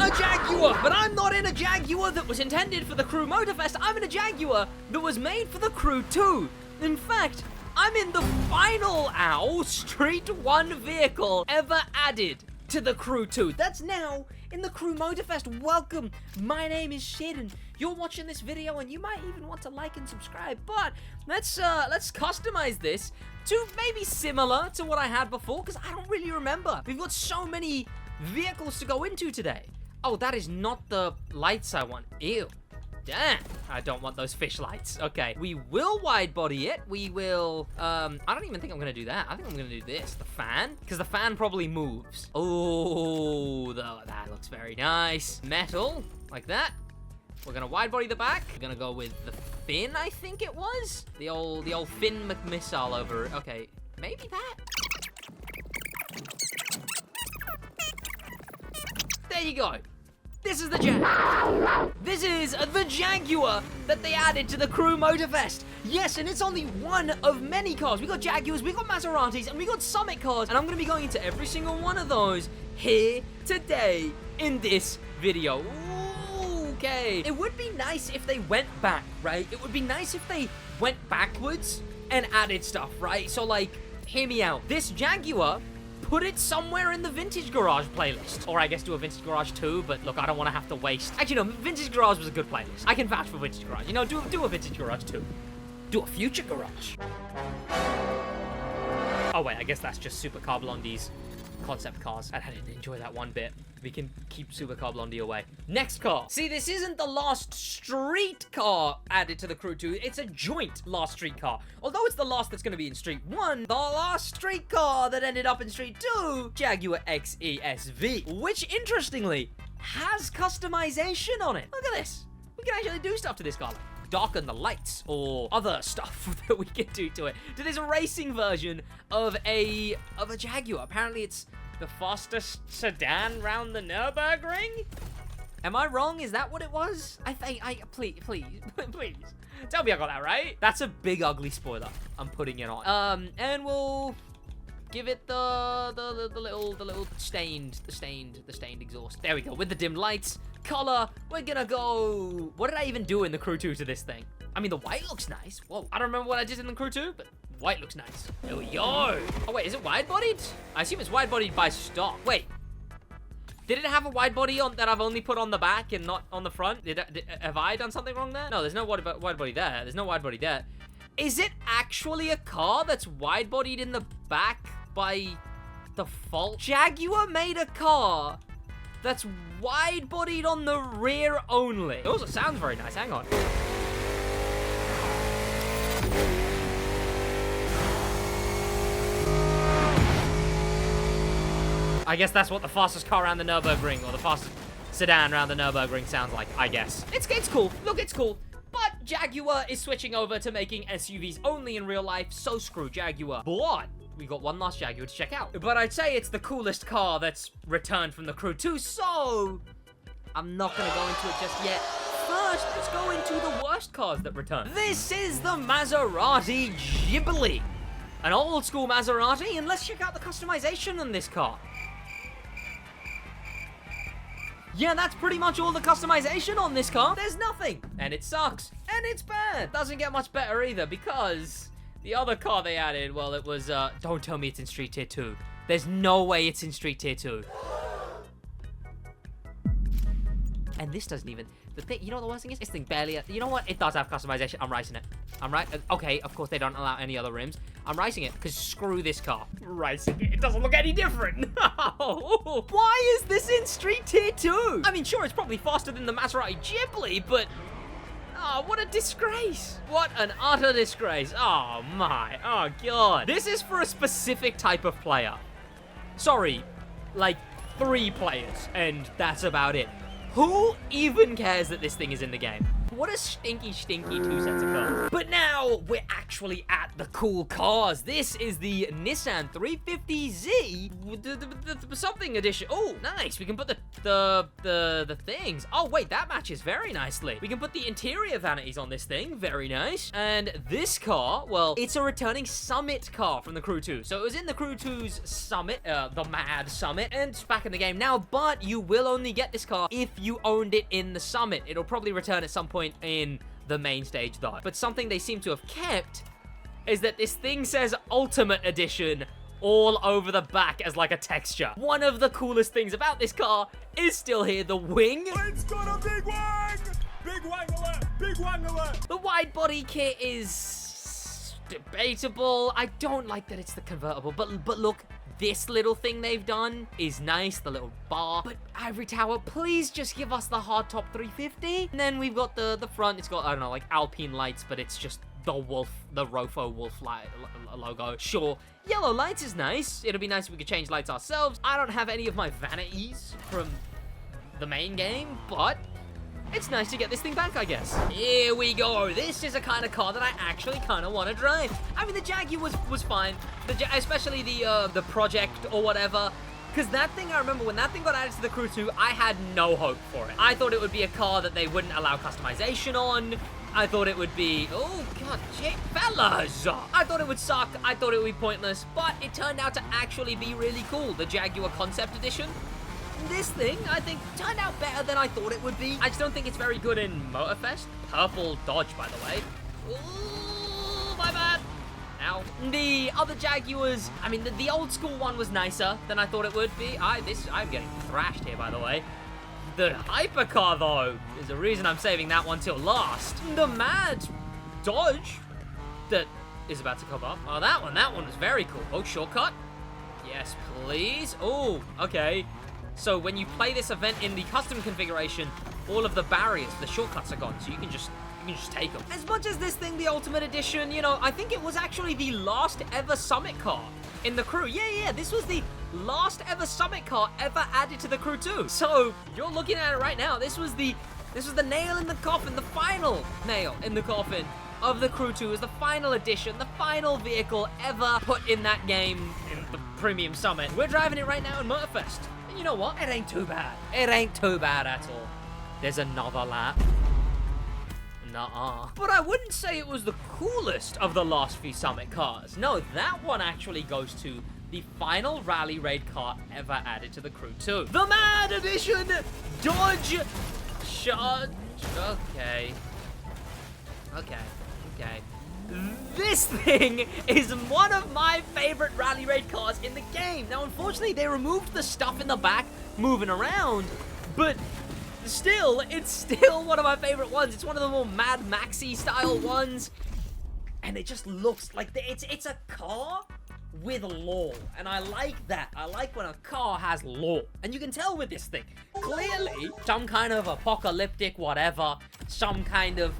a Jaguar, but I'm not in a Jaguar that was intended for the Crew Motorfest. I'm in a Jaguar that was made for the Crew 2. In fact, I'm in the final Street 1 vehicle ever added to the Crew 2. That's now in the Crew Motorfest. Welcome. My name is Sid, and you're watching this video, and you might even want to like and subscribe. But let's customize this to maybe similar to what I had before, because I don't really remember. We've got so many vehicles to go into today. Oh, that is not the lights I want. Ew. Damn, I don't want those fish lights. Okay, we will wide body it. We will, I don't even think I'm gonna do that. I think I'm gonna do this, the fan, because the fan probably moves. Oh, that looks very nice. Metal, like that. We're gonna wide body the back. We're gonna go with the fin, I think it was. The old fin McMissile over it. Okay, maybe that. There you go. This is the Jag. This is the Jaguar that they added to the Crew Motorfest. Yes, and it's only one of many cars. We got Jaguars, we got Maseratis, and we got Summit cars. And I'm going to be going into every single one of those here today in this video. Okay. It would be nice if they went back, right? It would be nice if they went backwards and added stuff, right? So, like, hear me out. This Jaguar, put it somewhere in the Vintage Garage playlist. Or I guess do a Vintage Garage 2, but look, I don't want to have to waste. Actually, no, Vintage Garage was a good playlist. I can vouch for Vintage Garage. You know, do a Vintage Garage 2. Do a Future Garage. Oh, wait, I guess that's just Supercar Blondie's concept cars. And I didn't enjoy that one bit. We can keep Supercar Blondie away. Next car. See, this isn't the last street car added to the Crew 2. It's a joint last street car. Although it's the last that's going to be in Street 1, the last street car that ended up in Street 2, Jaguar XE SV, which, interestingly, has customization on it. Look at this. We can actually do stuff to this car. Like darken the lights or other stuff that we can do to it. To this racing version of a Jaguar. Apparently, it's the fastest sedan round the Nürburgring? Am I wrong? Is that what it was? Please, tell me I got that right. That's a big ugly spoiler. I'm putting it on. And we'll give it the little stained exhaust. There we go. With the dim lights, color. We're gonna go. What did I even do in the Crew 2 to this thing? I mean, the white looks nice. Whoa, I don't remember what I did in the Crew 2, but white looks nice. There we go. Oh, wait, is it wide-bodied? I assume it's wide-bodied by stock. Wait. Did it have a wide body on that I've only put on the back and not on the front? Have I done something wrong there? No, there's no wide body there. There's no wide body there. Is it actually a car that's wide-bodied in the back by default? Jaguar made a car that's wide-bodied on the rear only. It also sounds very nice. Hang on. I guess that's what the fastest car around the Nürburgring, or the fastest sedan around the Nürburgring sounds like, I guess. It's cool. Look, it's cool. But Jaguar is switching over to making SUVs only in real life, so screw Jaguar. But we got one last Jaguar to check out. But I'd say it's the coolest car that's returned from the Crew 2, so I'm not gonna go into it just yet. First, let's go into the worst cars that return. This is the Maserati Ghibli. An old school Maserati, and let's check out the customization on this car. Yeah, that's pretty much all the customization on this car. There's nothing. And it sucks. And it's bad. Doesn't get much better either, because the other car they added, well, it was, don't tell me it's in Street Tier 2. There's no way it's in Street Tier 2. And this doesn't even... The thing, you know what the worst thing is? This thing barely... You know what? It does have customization. I'm racing it. I'm right. Okay, of course they don't allow any other rims. I'm racing it, because screw this car. Racing it. It doesn't look any different. No. Why is this in Street Tier 2? I mean, sure, it's probably faster than the Maserati Ghibli, but... Oh, what a disgrace. What an utter disgrace. Oh, my. Oh, God. This is for a specific type of player. Sorry. Like, 3 players, and that's about it. Who even cares that this thing is in the game? what a stinky two sets of cars. But now we're actually at the cool cars. This is the Nissan 350Z the something edition. Oh, nice. We can put the things. Oh, wait, that matches very nicely. We can put the interior vanities on this thing. Very nice. And this car, well, it's a returning Summit car from the Crew 2. So it was in the Crew 2's Summit, the Mad Summit, and it's back in the game now, but you will only get this car if you owned it in the Summit. It'll probably return at some point in the main stage though. But something they seem to have kept is that this thing says Ultimate Edition all over the back as like a texture. One of the coolest things about this car is still here, the wing. It's got a big wing! Big wing alert! Big wing alert! The wide body kit is debatable. I don't like that it's the convertible, but look, this little thing they've done is nice, the little bar. But Ivory Tower, please just give us the hardtop 350. And then we've got the front. It's got, I don't know, like Alpine lights, but it's just the wolf, the Rofo wolf logo. Sure. Yellow lights is nice. It'll be nice if we could change lights ourselves. I don't have any of my vanities from the main game, but it's nice to get this thing back, I guess. Here we go. This is a kind of car that I actually kind of want to drive. I mean, the Jaguar was fine, especially the Project or whatever. Because that thing, I remember when that thing got added to the Crew 2, I had no hope for it. I thought it would be a car that they wouldn't allow customization on. I thought it would be, oh god, fellas! I thought it would suck, I thought it would be pointless, but it turned out to actually be really cool. The Jaguar Concept Edition. This thing, I think, turned out better than I thought it would be. I just don't think it's very good in Motorfest. Purple Dodge, by the way. Ooh, my bad. Ow. The other Jaguars, I mean, the old school one was nicer than I thought it would be. I'm getting thrashed here, by the way. The hypercar, though, is the reason I'm saving that one till last. The Mad Dodge that is about to come up. Oh, that one was very cool. Oh, shortcut? Yes, please. Oh, okay. So when you play this event in the custom configuration, all of the barriers, the shortcuts are gone, so you can just take them. As much as this thing, the Ultimate Edition, you know, I think it was actually the last ever Summit car in the Crew. Yeah, this was the last ever Summit car ever added to the Crew 2. So you're looking at it right now. This was the nail in the coffin, the final nail in the coffin of the Crew 2 is the final edition, the final vehicle ever put in that game in the Premium Summit. We're driving it right now in Motorfest. And you know what? It ain't too bad. It ain't too bad at all. There's another lap. Nuh-uh. But I wouldn't say it was the coolest of the last few Summit cars. No, that one actually goes to the final rally raid car ever added to the Crew 2. The Mad Edition Dodge Charge. Okay. This thing is one of my favorite rally raid cars in the game. Now, unfortunately, they removed the stuff in the back moving around, but still, it's still one of my favorite ones. It's one of the more Mad Maxi style ones, and it just looks like it's a car with lore, and I like that. I like when a car has lore, and you can tell with this thing. Clearly, some kind of apocalyptic whatever, some kind of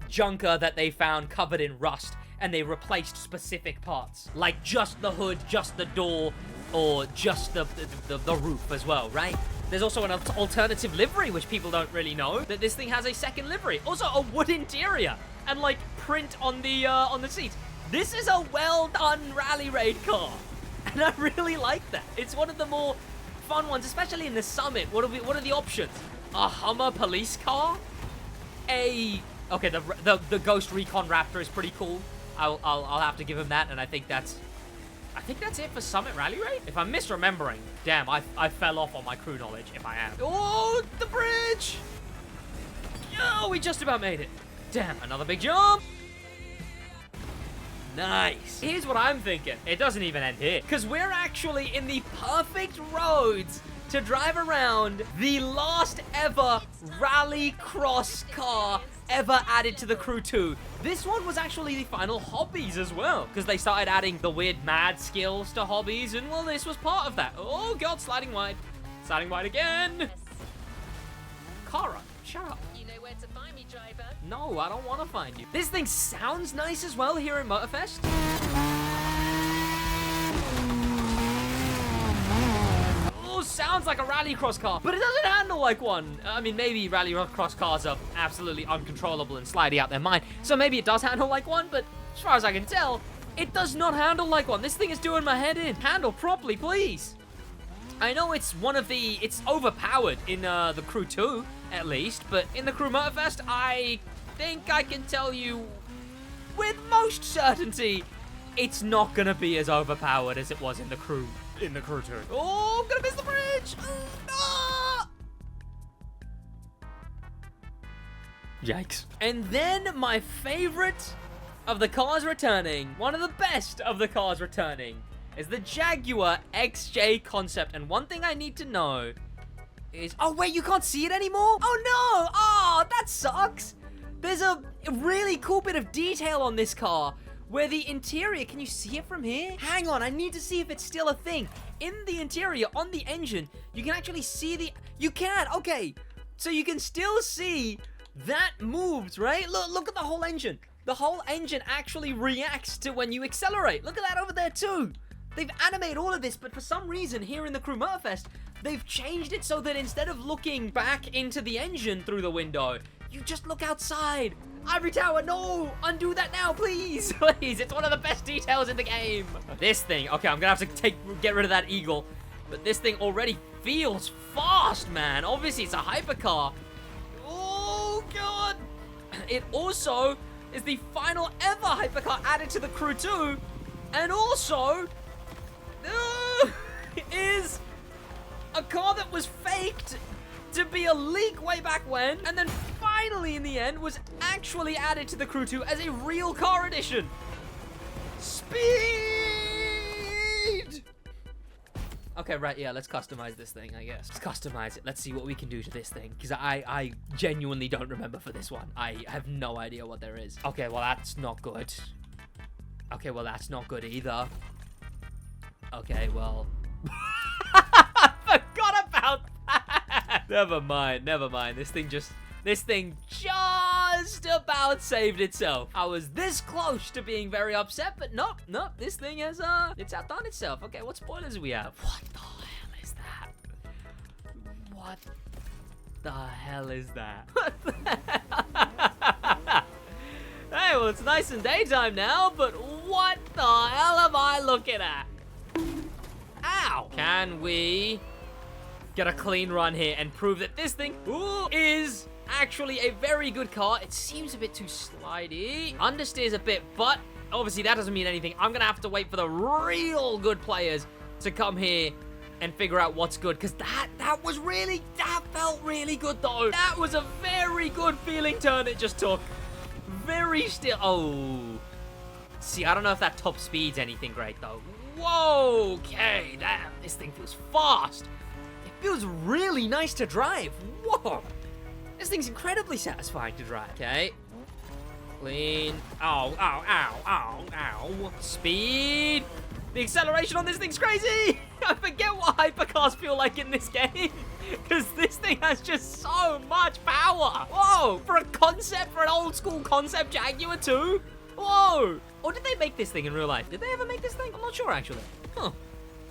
junker that they found covered in rust, and they replaced specific parts, like just the hood, just the door, or just the roof as well, right? There's also an alternative livery, which people don't really know, that this thing has a second livery. Also, a wood interior and, like, print on the seats. This is a well-done rally raid car, and I really like that. It's one of the more fun ones, especially in the Summit. What are the options? A Hummer police car? Okay, the Ghost Recon Raptor is pretty cool. I'll have to give him that, and I think that's it for Summit Rally Raid. If I'm misremembering, damn, I fell off on my crew knowledge if I am. Oh, the bridge! Oh, we just about made it. Damn, another big jump. Nice. Here's what I'm thinking. It doesn't even end here, because we're actually in the perfect roads to drive around the last ever rally cross car ever added to the Crew 2. This one was actually the final hobbies as well, because they started adding the weird mad skills to hobbies, and well, this was part of that. Oh god, sliding wide. Sliding wide again. Kara, shut up. You know where to find me, driver. No, I don't want to find you. This thing sounds nice as well here in Motorfest. almost sounds like a rallycross car, but it doesn't handle like one. I mean, maybe rallycross cars are absolutely uncontrollable and slidey out their mind, so maybe it does handle like one, but as far as I can tell, it does not handle like one. This thing is doing my head in. Handle properly, please. I know it's it's overpowered in the Crew 2, at least, but in the Crew Motorfest, I think I can tell you with most certainty, it's not gonna be as overpowered as it was in the Crew 2. Oh, I'm gonna miss the bridge! Ah! Yikes. And then my favorite of the cars returning, one of the best of the cars returning, is the Jaguar XJ concept. And one thing I need to know is... Oh, wait, you can't see it anymore? Oh, no! Oh, that sucks! There's a really cool bit of detail on this car where the interior... Can you see it from here? Hang on, I need to see if it's still a thing. In the interior, on the engine, you can actually see the... You can! Okay. So you can still see that moves, right? Look at the whole engine. The whole engine actually reacts to when you accelerate. Look at that over there, too. They've animated all of this, but for some reason here in the Crew Motorfest, they've changed it so that instead of looking back into the engine through the window, you just look outside. Ivory Tower, no! Undo that now, please! Please, it's one of the best details in the game. This thing, okay, I'm gonna have to get rid of that eagle, but this thing already feels fast, man. Obviously, it's a hypercar. Oh, God! It also is the final ever hypercar added to the Crew 2, and also... is a car that was faked to be a leak way back when, and then finally in the end was actually added to the Crew 2 as a real car edition. Speed! Okay, right, yeah, let's customize this thing, I guess. Let's customize it. Let's see what we can do to this thing, because I genuinely don't remember for this one. I have no idea what there is. Okay, well, that's not good. Okay, well, that's not good either. Okay, well... I forgot about that! Never mind. This thing just about saved itself. I was this close to being very upset, but nope. This thing has, it's outdone itself. Okay, what spoilers do we have? What the hell is that? What the hell is that? Hey, well, it's nice and daytime now, but what the hell am I looking at? Ow! Can we get a clean run here and prove that this thing is actually a very good car? It seems a bit too slidey. Understeers a bit, but obviously that doesn't mean anything. I'm gonna have to wait for the real good players to come here and figure out what's good, because that felt really good though. That was a very good feeling turn it just took. Very still. Oh. See, I don't know if that top speed's anything great though. Whoa, okay, damn, this thing feels fast. It feels really nice to drive. Whoa, this thing's incredibly satisfying to drive. Okay, clean. Ow. Speed. The acceleration on this thing's crazy. I forget what hypercars feel like in this game, because this thing has just so much power. Whoa, for an old school concept Jaguar too. Whoa! Or did they make this thing in real life? Did they ever make this thing? I'm not sure, actually. Huh.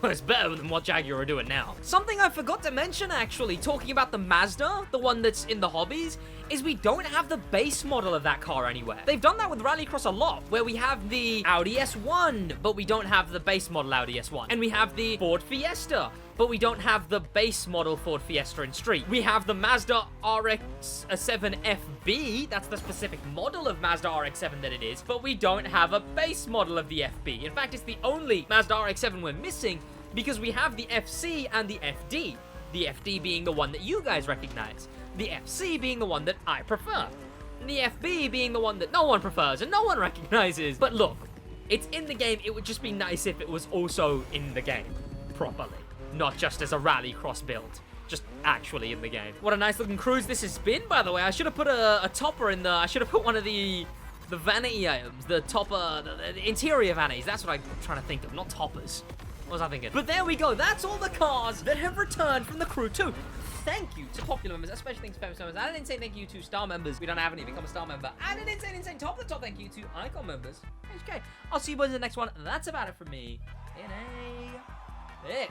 Well, it's better than what Jaguar are doing now. Something I forgot to mention, actually, talking about the Mazda, the one that's in the hobbies, is we don't have the base model of that car anywhere. They've done that with Rallycross a lot, where we have the Audi S1, but we don't have the base model Audi S1. And we have the Ford Fiesta, but we don't have the base model Ford Fiesta in street. We have the Mazda RX-7 FB, that's the specific model of Mazda RX-7 that it is, but we don't have a base model of the FB. In fact, it's the only Mazda RX-7 we're missing, because we have the FC and the FD. The FD being the one that you guys recognize, the FC being the one that I prefer, and the FB being the one that no one prefers and no one recognizes. But look, it's in the game. It would just be nice if it was also in the game properly. Not just as a rallycross build, just actually in the game. What a nice looking cruise this has been, by the way. I should have put a topper in the, I should have put one of the vanity items, the topper, the interior vanities. That's what I'm trying to think of, not toppers. What was I thinking? But there we go. That's all the cars that have returned from the Crew 2. Thank you to popular members, especially thanks to famous members. And an insane thank you to star members. We don't have any. Become a star member. And an insane top of the top thank you to icon members. Okay. I'll see you boys in the next one. That's about it from me. In a bit.